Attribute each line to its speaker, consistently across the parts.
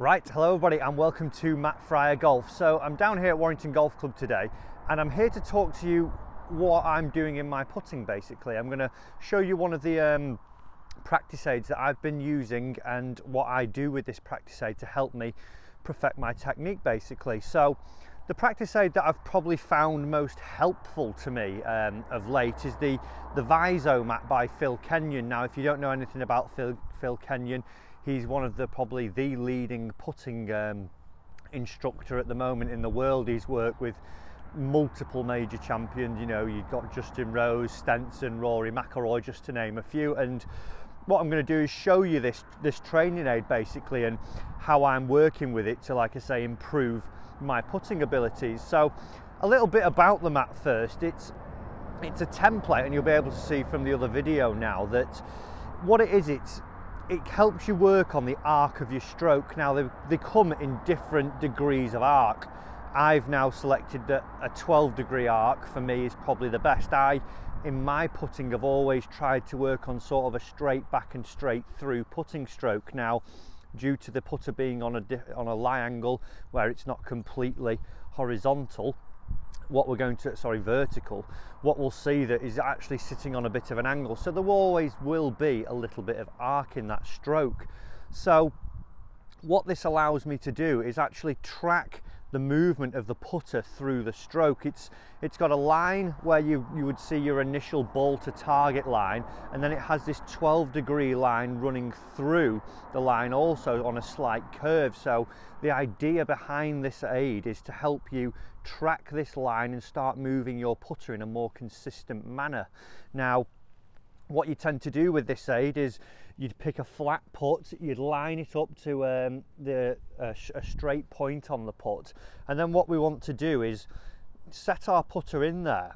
Speaker 1: Right, hello everybody and welcome to Matt Fryer Golf. So I'm down here at Warrington Golf Club today and I'm here to talk to you what I'm doing in my putting basically. I'm going to show you one of the practice aids that I've been using and what I do with this practice aid to help me perfect my technique basically. So the practice aid that I've probably found most helpful to me of late is the Visio mat by Kenyon. Now if you don't know anything about Phil Kenyon, he's one of probably the leading putting instructor at the moment in the world. He's worked with multiple major champions. You know, you've got Justin Rose, Stenson, Rory McIlroy, just to name a few. And what I'm going to do is show you this training aid basically and how I'm working with it to, like I say, improve my putting abilities. So a little bit about the mat first. It's a template, and you'll be able to see from the other video now that what it is, it helps you work on the arc of your stroke. Now they come in different degrees of arc. I've now selected that a 12-degree arc for me is probably the best. In my putting, I've always tried to work on sort of a straight back and straight through putting stroke. Now, due to the putter being on a lie angle where it's not completely horizontal, vertical, what we'll see that is actually sitting on a bit of an angle. So there always will be a little bit of arc in that stroke. So what this allows me to do is actually track the movement of the putter through the stroke. It's got a line where you would see your initial ball to target line, and then it has this 12-degree line running through the line also on a slight curve. So the idea behind this aid is to help you track this line and start moving your putter in a more consistent manner. Now, what you tend to do with this aid is you'd pick a flat putt, you'd line it up to a straight point on the putt, and then what we want to do is set our putter in there.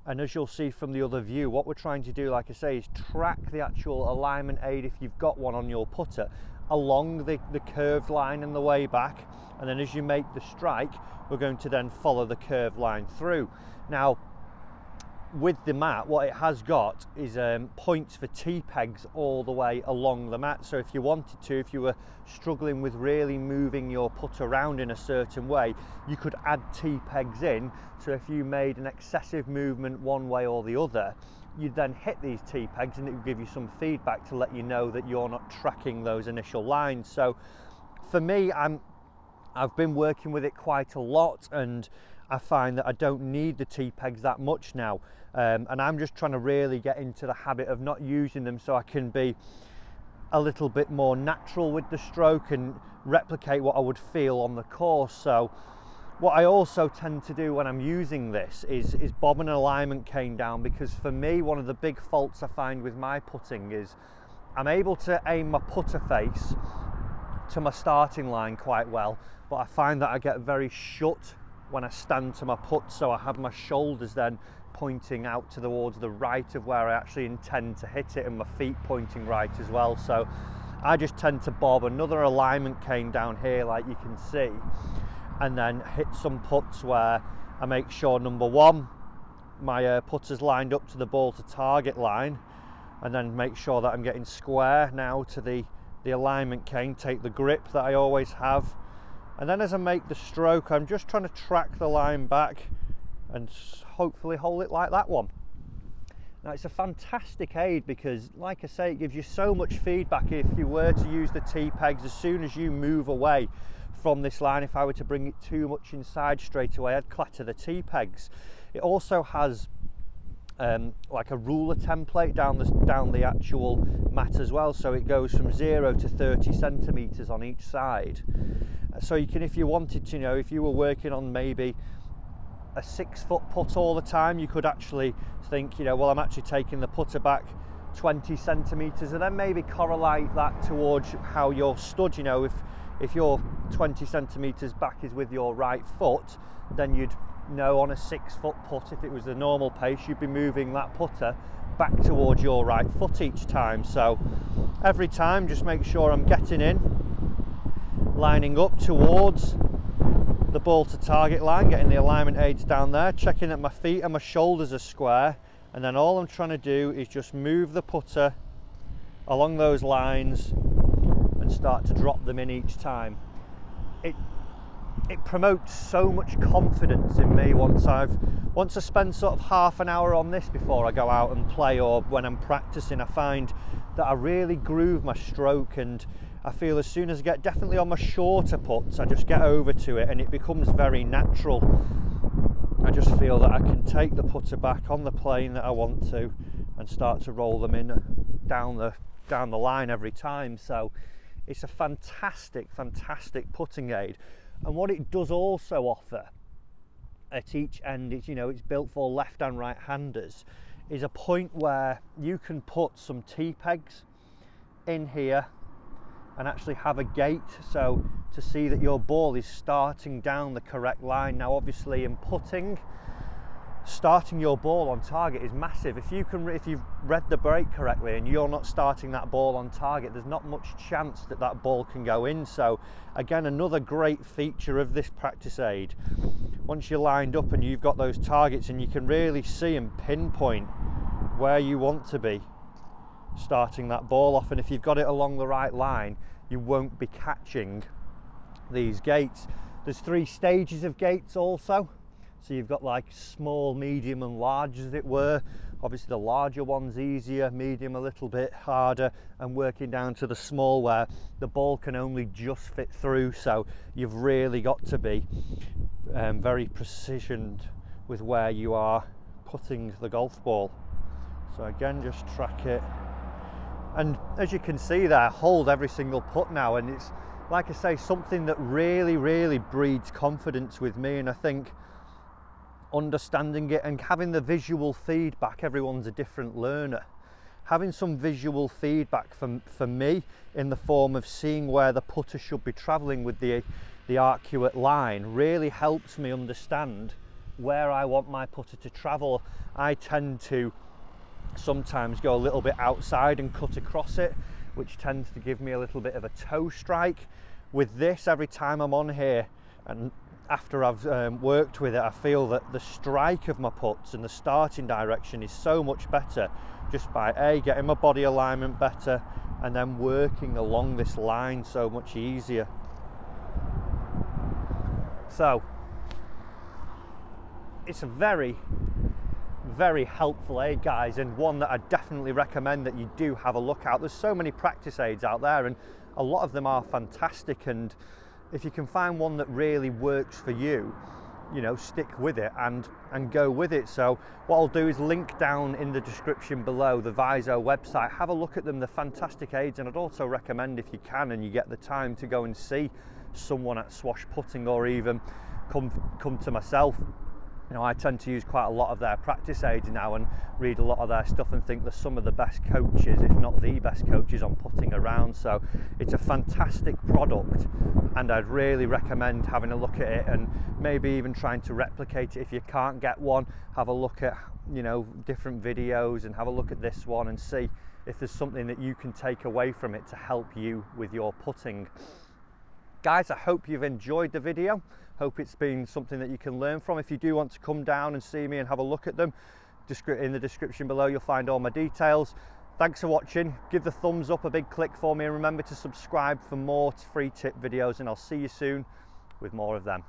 Speaker 1: And as you'll see from the other view, what we're trying to do, like I say, is track the actual alignment aid, if you've got one on your putter, along the curved line and the way back. And then as you make the strike, we're going to then follow the curved line through. Now, with the mat, what it has got is points for T-pegs all the way along the mat. So if you wanted to, if you were struggling with really moving your putter around in a certain way, you could add T-pegs in. So if you made an excessive movement one way or the other, you'd then hit these T-pegs and it would give you some feedback to let you know that you're not tracking those initial lines. So for me, I've been working with it quite a lot, and I find that I don't need the T-pegs that much now, and I'm just trying to really get into the habit of not using them so I can be a little bit more natural with the stroke and replicate what I would feel on the course. So what I also tend to do when I'm using this is bob an alignment cane down, because for me, one of the big faults I find with my putting is I'm able to aim my putter face to my starting line quite well, but I find that I get very shut when I stand to my putt, so I have my shoulders then pointing out towards the right of where I actually intend to hit it, and my feet pointing right as well. So I just tend to bob another alignment cane down here, like you can see, and then hit some putts where I make sure, number one, my putter's lined up to the ball to target line, and then make sure that I'm getting square now to the alignment cane, take the grip that I always have. And then as I make the stroke, I'm just trying to track the line back and hopefully hold it like that one. Now, it's a fantastic aid because, like I say, it gives you so much feedback if you were to use the T-pegs. As soon as you move away from this line, if I were to bring it too much inside straight away, I'd clatter the T-pegs. It also has like a ruler template down the actual mat as well, so it goes from 0 to 30 centimeters on each side. So you can, if you wanted to, if you were working on maybe a 6-foot putt all the time, you could actually think, well, I'm actually taking the putter back 20 centimeters, and then maybe correlate that towards how you're stood. If your 20 centimeters back is with your right foot, then you'd know on a 6-foot putt, if it was the normal pace, you'd be moving that putter back towards your right foot each time. So every time, just make sure I'm getting in, lining up towards the ball to target line, getting the alignment aids down there, checking that my feet and my shoulders are square, and then all I'm trying to do is just move the putter along those lines and start to drop them in each time. it promotes so much confidence in me once I spend sort of half an hour on this before I go out and play, or when I'm practicing. I find that I really groove my stroke, and I feel as soon as I get, definitely on my shorter putts, I just get over to it and it becomes very natural. I just feel that I can take the putter back on the plane that I want to and start to roll them in down the line every time. So it's a fantastic putting aid. And what it does also offer at each end is, you know, it's built for left and right handers, is a point where you can put some T-pegs in here and actually have a gate, so to see that your ball is starting down the correct line. Now obviously in putting, starting your ball on target is massive. If you've read the break correctly and you're not starting that ball on target, there's not much chance that that ball can go in. So again, another great feature of this practice aid, once you're lined up and you've got those targets and you can really see and pinpoint where you want to be starting that ball off, and if you've got it along the right line, you won't be catching these gates. There's 3 stages of gates also, so you've got like small, medium and large, as it were. Obviously the larger one's easier, medium a little bit harder, and working down to the small where the ball can only just fit through, so you've really got to be very precisioned with where you are putting the golf ball. So again, just track it, and as you can see there, hold every single putt now, and it's, like I say, something that really breeds confidence with me. And I think understanding it and having the visual feedback, everyone's a different learner. Having some visual feedback for me in the form of seeing where the putter should be travelling with the arcuate line really helps me understand where I want my putter to travel. I tend to sometimes go a little bit outside and cut across it, which tends to give me a little bit of a toe strike. With this, every time I'm on here and after I've worked with it, I feel that the strike of my putts and the starting direction is so much better just by getting my body alignment better and then working along this line so much easier. So it's a very helpful aid, guys, and one that I definitely recommend that you do have a look at. There's so many practice aids out there and a lot of them are fantastic, and if you can find one that really works for you, you know, stick with it and go with it. So what I'll do is link down in the description below the Visio website. Have a look at them, they're fantastic aids, and I'd also recommend, if you can and you get the time, to go and see someone at Swash Putting, or even come to myself. You know, I tend to use quite a lot of their practice aids now and read a lot of their stuff and think they're some of the best coaches, if not the best coaches, on putting around. So it's a fantastic product, and I'd really recommend having a look at it and maybe even trying to replicate it. If you can't get one, have a look at, you know, different videos and have a look at this one and see if there's something that you can take away from it to help you with your putting. Guys, I hope you've enjoyed the video. Hope it's been something that you can learn from. If you do want to come down and see me and have a look at them, in the description below you'll find all my details. Thanks for watching. Give the thumbs up, a big click for me, and remember to subscribe for more free tip videos, and I'll see you soon with more of them.